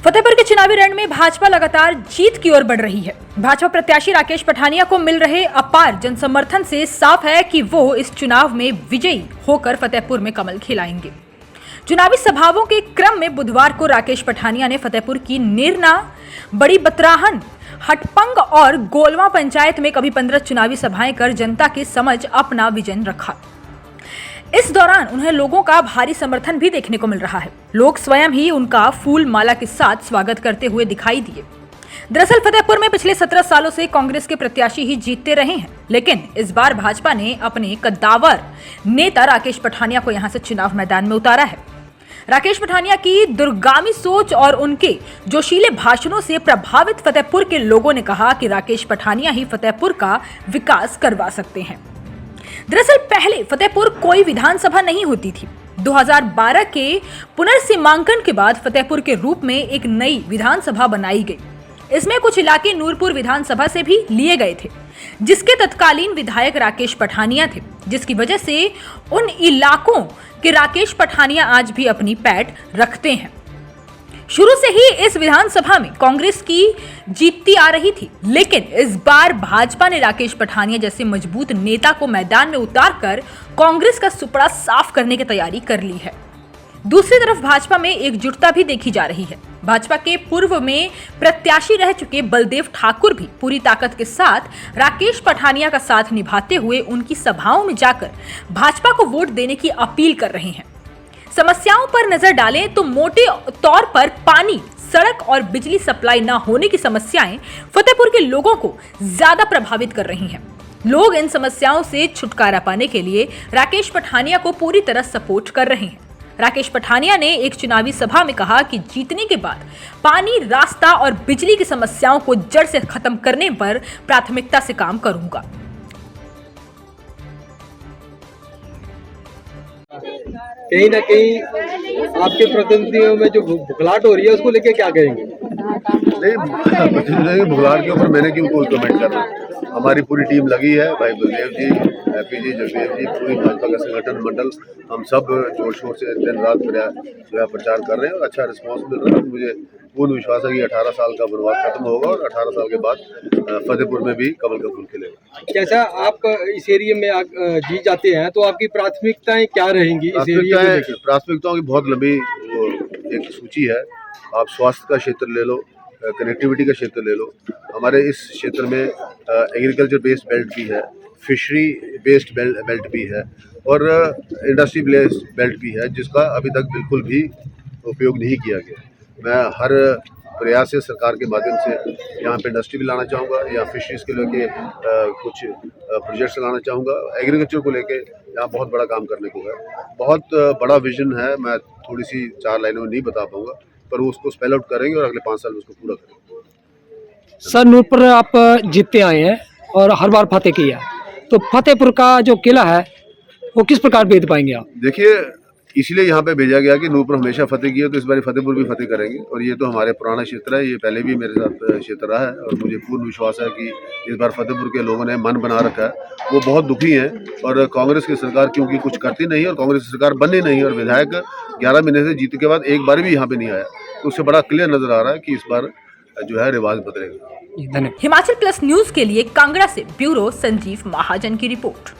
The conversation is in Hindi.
फतेहपुर के चुनावी रण में भाजपा लगातार जीत की ओर बढ़ रही है। भाजपा प्रत्याशी राकेश पठानिया को मिल रहे अपार जनसमर्थन से साफ है कि वो इस चुनाव में विजयी होकर फतेहपुर में कमल खिलाएंगे। चुनावी सभाओं के क्रम में बुधवार को राकेश पठानिया ने फतेहपुर की नेरना, बड़ी बतराहन, हटपंग और गोलवा पंचायत में कभी 15 चुनावी सभाएं कर जनता के समझ अपना विजन रखा। इस दौरान उन्हें लोगों का भारी समर्थन भी देखने को मिल रहा है। लोग स्वयं ही उनका फूल माला के साथ स्वागत करते हुए दिखाई दिए। दरअसल फतेहपुर में पिछले 17 सालों से कांग्रेस के प्रत्याशी ही जीतते रहे हैं, लेकिन इस बार भाजपा ने अपने कद्दावर नेता राकेश पठानिया को यहां से चुनाव मैदान में उतारा है। राकेश पठानिया की दूरगामी सोच और उनके जोशीले भाषणों से प्रभावित फतेहपुर के लोगों ने कहा कि राकेश पठानिया ही फतेहपुर का विकास करवा सकते हैं। दरअसल पहले फतेहपुर कोई विधानसभा नहीं होती थी। 2012 के पुनर्सीमांकन के बाद फतेहपुर के रूप में एक नई विधानसभा बनाई गई। इसमें कुछ इलाके नूरपुर विधानसभा से भी लिए गए थे, जिसके तत्कालीन विधायक राकेश पठानिया थे, जिसकी वजह से उन इलाकों के राकेश पठानिया आज भी अपनी पैठ रखते हैं। शुरू से ही इस विधानसभा में कांग्रेस की जीतती आ रही थी, लेकिन इस बार भाजपा ने राकेश पठानिया जैसे मजबूत नेता को मैदान में उतारकर कांग्रेस का सुपड़ा साफ करने की तैयारी कर ली है। दूसरी तरफ भाजपा में एकजुटता भी देखी जा रही है। भाजपा के पूर्व में प्रत्याशी रह चुके बलदेव ठाकुर भी पूरी ताकत के साथ राकेश पठानिया का साथ निभाते हुए उनकी सभाओं में जाकर भाजपा को वोट देने की अपील कर रहे हैं। समस्याओं पर नजर डालें तो मोटे तौर पर पानी, सड़क और बिजली सप्लाई न होने की समस्याएं फतेहपुर के लोगों को ज्यादा प्रभावित कर रही हैं। लोग इन समस्याओं से छुटकारा पाने के लिए राकेश पठानिया को पूरी तरह सपोर्ट कर रहे हैं। राकेश पठानिया ने एक चुनावी सभा में कहा कि जीतने के बाद पानी, रास्ता और बिजली की समस्याओं को जड़ से खत्म करने पर प्राथमिकता से काम करूंगा। कहीं ना कहीं आपके प्रतिनिधियों में जो बुखलाहट हो रही है उसको लेके क्या कहेंगे? नहीं, बुखलाहट के ऊपर मैंने क्यों कोई कमेंट करना। हमारी पूरी टीम लगी है, भाई बलदेव जी, हैप्पी जी, जगदेव जी, पूरी भाजपा का संगठन मंडल, हम सब जोर शोर से दिन रात जो है प्रचार कर रहे हैं और अच्छा रिस्पांस मिल रहा है। मुझे पूर्ण विश्वास है कि 18 साल का वनवास खत्म होगा और 18 साल के बाद फतेहपुर में भी कमल का फूल खिलेगा। कैसा आप इस एरिया में जी जाते हैं तो आपकी प्राथमिकताएं क्या रहेंगी? इस एरिया में प्राथमिकताओं की बहुत लंबी एक सूची है। आप स्वास्थ्य का क्षेत्र ले लो, कनेक्टिविटी का क्षेत्र ले लो। हमारे इस क्षेत्र में एग्रीकल्चर बेस्ड बेल्ट भी है, फिशरी बेस्ड बेल्ट भी है और इंडस्ट्री बेस्ड बेल्ट भी है, जिसका अभी तक बिल्कुल भी उपयोग नहीं किया गया। मैं हर प्रयास से सरकार के माध्यम से यहाँ पे इंडस्ट्री भी लाना चाहूँगा, या फिशरीज के लेके कुछ प्रोजेक्ट्स लाना चाहूँगा। एग्रीकल्चर को लेके यहाँ बहुत बड़ा काम करने को है, बहुत बड़ा विजन है। मैं थोड़ी सी 4 लाइनों में नहीं बता पाऊँगा, पर वो उसको स्पेल आउट करेंगे और अगले 5 साल में उसको पूरा करेंगे। सर, नूरपुर आप जीतते आए हैं और हर बार फतेह किया, तो फतेहपुर का जो किला है वो किस प्रकार भेज पाएंगे आप? देखिए, इसलिए यहाँ पे भेजा गया कि नूरपुर हमेशा फतेह किया, तो इस बार फतेहपुर भी फतेह करेंगे। और ये तो हमारे पुराना क्षेत्र है, ये पहले भी मेरे साथ क्षेत्र रहा है और मुझे पूर्ण विश्वास है कि इस बार फतेहपुर के लोगों ने मन बना रखा है। वो बहुत दुखी हैं और कांग्रेस की सरकार क्योंकि कुछ करती नहीं है और कांग्रेस की सरकार बननी नहीं है और विधायक 11 महीने से जीतने के बाद एक बार भी यहाँ पे नहीं आया, तो उससे बड़ा क्लियर नजर आ रहा है कि इस बार जो है रिवाज बदलेगा। हिमाचल प्लस न्यूज के लिए कांगड़ा से ब्यूरो संजीव महाजन की रिपोर्ट।